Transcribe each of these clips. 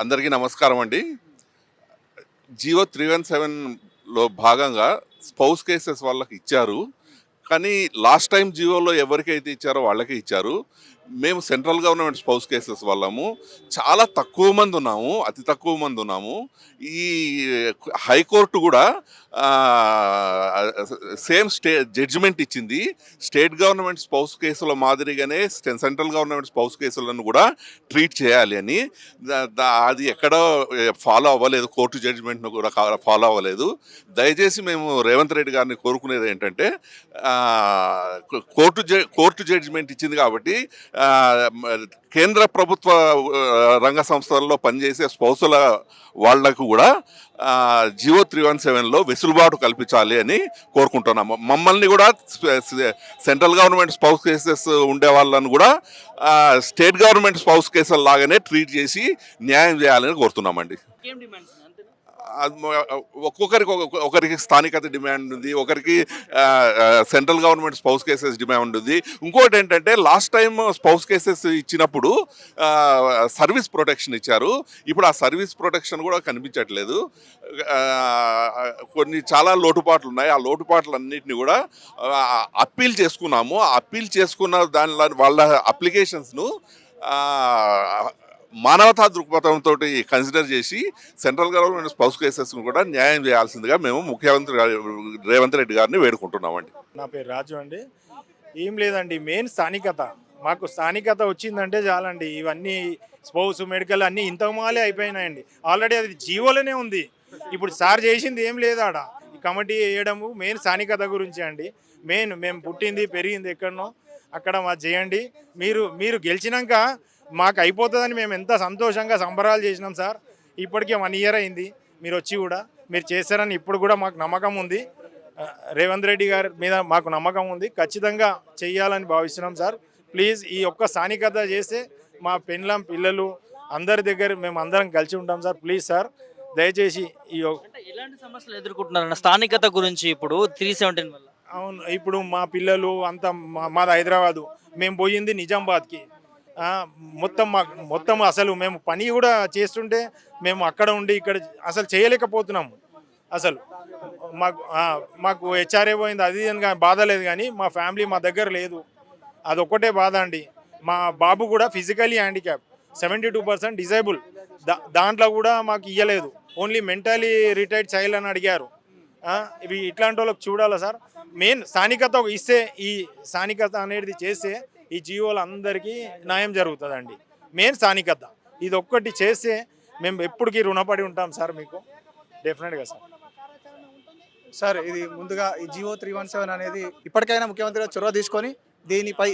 అందరికీ నమస్కారం అండి. జియో 317లో భాగంగా స్పౌస్ కేసెస్ వాళ్ళకి ఇచ్చారు. కానీ లాస్ట్ టైమ్ జియోలో ఎవరికైతే ఇచ్చారో వాళ్ళకే ఇచ్చారు. మేము సెంట్రల్ గవర్నమెంట్ స్పౌస్ కేసెస్ వాళ్ళము. చాలా తక్కువ మంది ఉన్నాము. అతి తక్కువ మంది ఉన్నాము. ఈ హైకోర్టు గూడా సేమ్ జడ్జిమెంట్ ఇచ్చింది. స్టేట్ గవర్నమెంట్ స్పౌస్ కేసుల మాదిరిగానే సెంట్రల్ గవర్నమెంట్ స్పౌస్ కేసులను కూడా ట్రీట్ చేయాలి అని. అది ఎక్కడో ఫాలో అవ్వలేదు. కోర్టు జడ్జిమెంట్‌ను కూడా ఫాలో అవ్వలేదు. దయచేసి మేము రేవంత్ రెడ్డి గారిని కోరుకునేది ఏంటంటే కోర్టు జడ్జిమెంట్ ఇచ్చింది కాబట్టి కేంద్ర ప్రభుత్వ రంగ సంస్థల్లో పనిచేసే స్పౌసుల వాళ్లకు కూడా జియో 317లో వెసులుబాటు కల్పించాలి అని కోరుకుంటున్నాము. మమ్మల్ని కూడా సెంట్రల్ గవర్నమెంట్ స్పౌస్ కేసెస్ ఉండే వాళ్ళని కూడా స్టేట్ గవర్నమెంట్ స్పౌస్ కేసుల లాగానే ట్రీట్ చేసి న్యాయం చేయాలని కోరుతున్నామండి. ఒకరికి స్థానికత డిమాండ్ ఉంది, ఒకరికి central government spouse cases demand ఉంది. ఇంకోటి ఏంటంటే లాస్ట్ టైం స్పౌస్ కేసెస్ ఇచ్చినప్పుడు సర్వీస్ ప్రొటెక్షన్ ఇచ్చారు. ఇప్పుడు ఆ సర్వీస్ ప్రొటెక్షన్ కూడా కనిపించట్లేదు. కొన్ని చాలా లోటుపాట్లు ఉన్నాయి. ఆ లోటుపాట్లన్నింటినీ కూడా అప్పీల్ చేసుకున్నాము. అప్పీల్ చేసుకున్న దానిలో వాళ్ళ అప్లికేషన్స్ను మానవతా దృక్పథంతో కన్సిడర్ చేసి సెంట్రల్ గవర్నమెంట్ స్పౌస్ కేసెస్ను కూడా న్యాయం చేయాల్సిందిగా మేము ముఖ్యమంత్రి రేవంత్ రెడ్డి గారిని వేడుకుంటున్నామండి. నా పేరు రాజు అండి. ఏం లేదండి, మెయిన్ స్థానికత. మాకు స్థానికత వచ్చిందంటే చాలండి. ఇవన్నీ స్పౌస్ మెడికల్ అన్నీ ఇంతకుమాలే అయిపోయినాయండి. ఆల్రెడీ అది జీవోలోనే ఉంది. ఇప్పుడు సార్ చేసింది ఏం లేదు ఆడ. ఈ కమిటీ వేయడము మెయిన్ స్థానికత గురించి అండి. మెయిన్ మేము పుట్టింది పెరిగింది ఎక్కడనో అక్కడ మా చేయండి. మీరు గెలిచినాక మాకు అయిపోతుందని మేము ఎంత సంతోషంగా సంబరాలు చేసినాం సార్. ఇప్పటికే 1 ఇయర్ అయింది మీరు వచ్చి కూడా. మీరు చేస్తారని ఇప్పుడు కూడా మాకు నమ్మకం ఉంది. రేవంత్ రెడ్డి గారి మీద మాకు నమ్మకం ఉంది. ఖచ్చితంగా చెయ్యాలని భావిస్తున్నాం సార్. ప్లీజ్ ఈ ఒక్క స్థానికత చేస్తే మా పిల్లలు అందరి దగ్గర మేము అందరం కలిసి ఉంటాం సార్. ప్లీజ్ సార్, దయచేసి ఎలాంటి సమస్యలు ఎదుర్కొంటున్నారన్న స్థానికత గురించి ఇప్పుడు 317 వల్ల? అవును, ఇప్పుడు మా పిల్లలు అంతా మాది హైదరాబాదు, మేము పోయింది నిజామాబాద్కి. మొత్తం అసలు మేము పని కూడా చేస్తుంటే మేము అక్కడ ఉండి ఇక్కడ అసలు చేయలేకపోతున్నాము. అసలు మాకు హెచ్ఆర్ఏ పోయింది అది అని బాధ లేదు, కానీ మా ఫ్యామిలీ మా దగ్గర లేదు. అదొక్కటే బాధ అండి. మా బాబు కూడా ఫిజికలీ హ్యాండిక్యాప్, 72% డిజేబుల్. దాంట్లో కూడా మాకు ఇవ్వలేదు. ఓన్లీ మెంటలీ రిటైర్డ్ చైల్డ్ అని అడిగారు. ఇవి ఇట్లాంటి వాళ్ళకి చూడాలా సార్? మెయిన్ స్థానికత ఇస్తే, ఈ స్థానికత అనేది చేస్తే ఈ జీవోలు అందరికీ న్యాయం జరుగుతుందండి. మెయిన్ స్థానికత ఇది ఒక్కటి చేస్తే మేము ఎప్పటికీ రుణపడి ఉంటాం సార్ మీకు, డెఫినెట్గా సార్. సార్, ఇది ముందుగా ఈ జియో 317 అనేది ఇప్పటికైనా ముఖ్యమంత్రి చొరవ తీసుకొని దీనిపై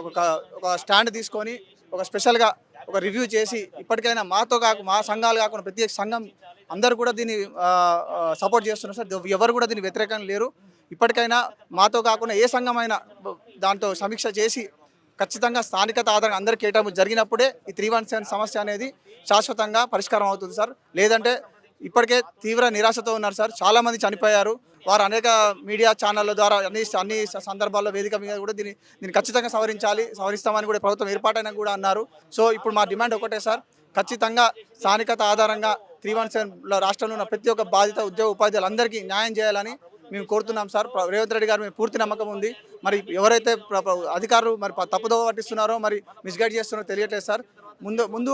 ఒక స్టాండ్ తీసుకొని ఒక స్పెషల్గా ఒక రివ్యూ చేసి ఇప్పటికైనా మా సంఘాలు కాకుండా ప్రతి సంఘం అందరూ కూడా దీన్ని సపోర్ట్ చేస్తున్నారు సార్. ఎవరు కూడా దీన్ని వ్యతిరేకంగా లేరు. ఇప్పటికైనా మాతో కాకుండా ఏ సంఘమైనా దాంతో సమీక్ష చేసి ఖచ్చితంగా స్థానికత ఆధారంగా అందరికీ కేటాయింపు జరిగినప్పుడే ఈ 317 సమస్య అనేది శాశ్వతంగా పరిష్కారం అవుతుంది సార్. లేదంటే ఇప్పటికే తీవ్ర నిరాశతో ఉన్నారు సార్. చాలామంది చనిపోయారు. వారు అనేక మీడియా ఛానళ్ళ ద్వారా అన్ని సందర్భాల్లో వేదిక మీద కూడా దీన్ని ఖచ్చితంగా సవరిస్తామని కూడా ప్రభుత్వం ఏర్పాటైనా కూడా అన్నారు. సో ఇప్పుడు మా డిమాండ్ ఒకటే సార్, ఖచ్చితంగా స్థానికత ఆధారంగా 317లో రాష్ట్రంలో ఉన్న ప్రతి ఒక్క బాధిత ఉద్యోగ ఉపాధ్యాయులందరికీ న్యాయం చేయాలని మేము కోరుతున్నాం సార్. రేవంత్ రెడ్డి గారు మేము పూర్తి నమ్మకం ఉంది. మరి ఎవరైతే అధికారులు మరి తప్పుదోవ పట్టిస్తున్నారో, మరి మిస్గైడ్ చేస్తున్నారో తెలియట్లేదు సార్. ముందు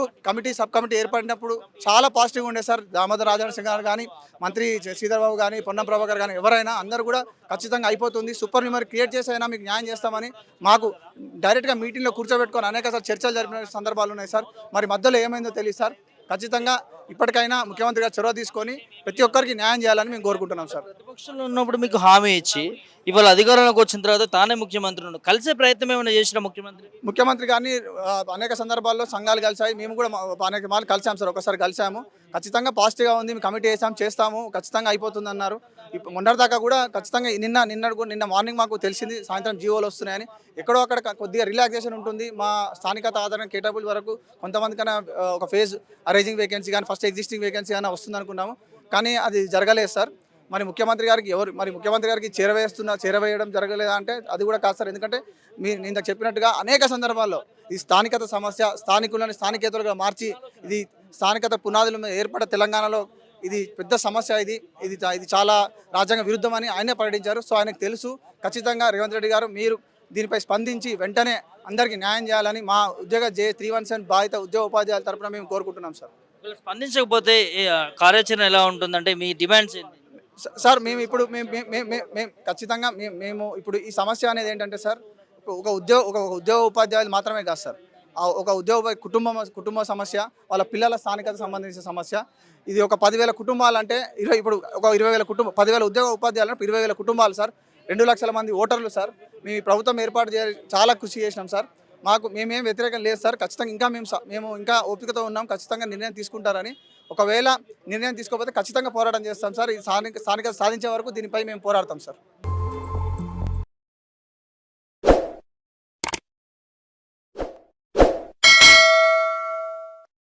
సబ్ కమిటీ ఏర్పడినప్పుడు చాలా పాజిటివ్గా ఉండే సార్. దామోదర్ రాజనరసింహ గారు కానీ, మంత్రి శ్రీధర్ బాబు కానీ, పొన్నం ప్రభాకర్ కానీ ఎవరైనా అందరూ కూడా ఖచ్చితంగా అయిపోతుంది, సూపర్ న్యూమరీ క్రియేట్ చేసి అయినా మీకు న్యాయం చేస్తామని మాకు డైరెక్ట్గా మీటింగ్లో కూర్చోబెట్టుకొని అనేక చర్చలు జరిపిన సందర్భాలు ఉన్నాయి సార్. మరి మధ్యలో ఏమైందో తెలియదు సార్. ఖచ్చితంగా ఇప్పటికైనా ముఖ్యమంత్రి గారు చొరవ తీసుకొని ప్రతి ఒక్కరికి న్యాయం చేయాలని మేము కోరుకుంటున్నాం సార్. ప్రతిపక్షంలో ఉన్నప్పుడు మీకు హామీ ఇచ్చి ఇవాళ అధికారంలోకి వచ్చిన తర్వాత తానే ముఖ్యమంత్రి ఉన్నాడు. కలిసే ప్రయత్నం ఏమైనా చేసిన ముఖ్యమంత్రి గారిని అనేక సందర్భాల్లో సంఘాలు కలిసాయి. మేము కూడా అనేక మార్లు కలిసాము సార్. ఒకసారి కలిసాము. ఖచ్చితంగా పాజిటివ్గా ఉంది. మేము కమిటీ చేస్తాము, ఖచ్చితంగా అయిపోతుంది అన్నారు. మొన్నటిదాకా కూడా ఖచ్చితంగా నిన్న మార్నింగ్ మాకు తెలిసింది సాయంత్రం జీవోలు వస్తున్నాయని. ఎక్కడో అక్కడ కొద్దిగా రిలాక్సేషన్ ఉంటుంది. మా స్థానికత ఆధారంగా కేటబుల్ వరకు కొంతమంది కన్నా ఒక ఫేజ్ అరేంజింగ్ వేకెన్సీ కానీ ఫస్ట్ ఎగ్జిస్టింగ్ వేకెన్సీ కానీ వస్తుంది అనుకున్నాము, కానీ అది జరగలేదు సార్. మరి ముఖ్యమంత్రి గారికి చేరవేయడం జరగలేదా అంటే అది కూడా కాదు సార్. ఎందుకంటే నేను ఇందాక చెప్పినట్టుగా అనేక సందర్భాల్లో ఈ స్థానికత సమస్య స్థానికులని స్థానికేతరులుగా మార్చి ఇది స్థానికత పునాదుల మీద ఏర్పడ్డ తెలంగాణలో ఇది పెద్ద సమస్య. ఇది చాలా రాజ్యాంగ విరుద్ధమని ఆయనే ప్రకటించారు. సో ఆయనకు తెలుసు. ఖచ్చితంగా రేవంత్ రెడ్డి గారు మీరు దీనిపై స్పందించి వెంటనే అందరికీ న్యాయం చేయాలని మా ఉద్యోగ J317 బాధిత ఉద్యోగ ఉపాధ్యాయుల తరపున మేము కోరుకుంటున్నాం సార్. వీళ్ళు స్పందించకపోతే కార్యాచరణ ఎలా ఉంటుందంటే మీ డిమాండ్స్ ఏంటి? సార్ మేము ఇప్పుడు మేము ఖచ్చితంగా మేము ఇప్పుడు ఈ సమస్య అనేది ఏంటంటే సార్, ఒక ఉద్యోగ ఉపాధ్యాయులు మాత్రమే కాదు సార్, ఒక ఉద్యోగ కుటుంబ సమస్య, వాళ్ళ పిల్లల స్థానికత సంబంధించిన సమస్య. ఇది ఒక 10,000 కుటుంబాలు అంటే ఇప్పుడు ఒక 20,000 కుటుంబం, 10,000 ఉద్యోగ ఉపాధ్యాయులు 20,000 కుటుంబాలు సార్, 2 లక్షల మంది ఓటర్లు సార్. మేము ఈ ప్రభుత్వం ఏర్పాటు చేయాలి చాలా కృషి చేసినాం సార్. మేమేం వ్యతిరేకం లేదు సార్. ఖచ్చితంగా ఇంకా మేము ఇంకా ఓపికతో ఉన్నాం. ఖచ్చితంగా నిర్ణయం తీసుకుంటారని, ఒకవేళ నిర్ణయం తీసుకోకపోతే ఖచ్చితంగా పోరాటం చేస్తాం సార్. ఈ స్థానికత సాధించే వరకు దీనిపై మేము పోరాడతాం సార్.